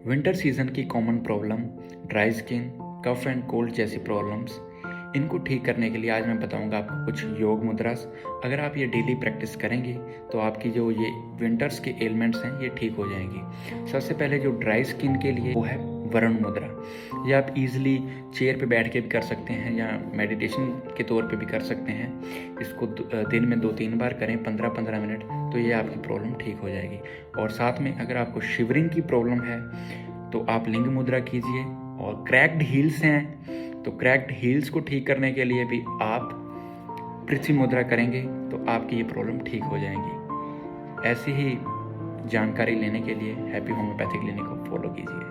Winter season की common problem dry skin, cough and cold जैसी problems, इनको ठीक करने के लिए आज मैं बताऊंगा आपको कुछ योग मुद्रास। अगर आप ये डेली प्रैक्टिस करेंगे तो आपकी जो ये विंटर्स के एलिमेंट्स हैं ये ठीक हो जाएंगी। सबसे पहले जो ड्राई स्किन के लिए वो है वरुण मुद्रा। ये आप इजीली चेयर पे बैठ के भी कर सकते हैं या मेडिटेशन के तौर पे भी कर सकते हैं। इसको दिन में 2-3 बार करें 15-15 मिनट, तो ये आपकी प्रॉब्लम ठीक हो जाएगी। और साथ में अगर आपको शिवरिंग की प्रॉब्लम है तो आप लिंग मुद्रा कीजिए। और क्रैक्ड हील्स हैं तो क्रैक्ड हील्स को ठीक करने के लिए भी आप पृथ्वी मुद्रा करेंगे तो आपकी ये प्रॉब्लम ठीक हो जाएगी। ऐसी ही जानकारी लेने के लिए हैप्पी होम्योपैथिक क्लिनिक को फॉलो कीजिए।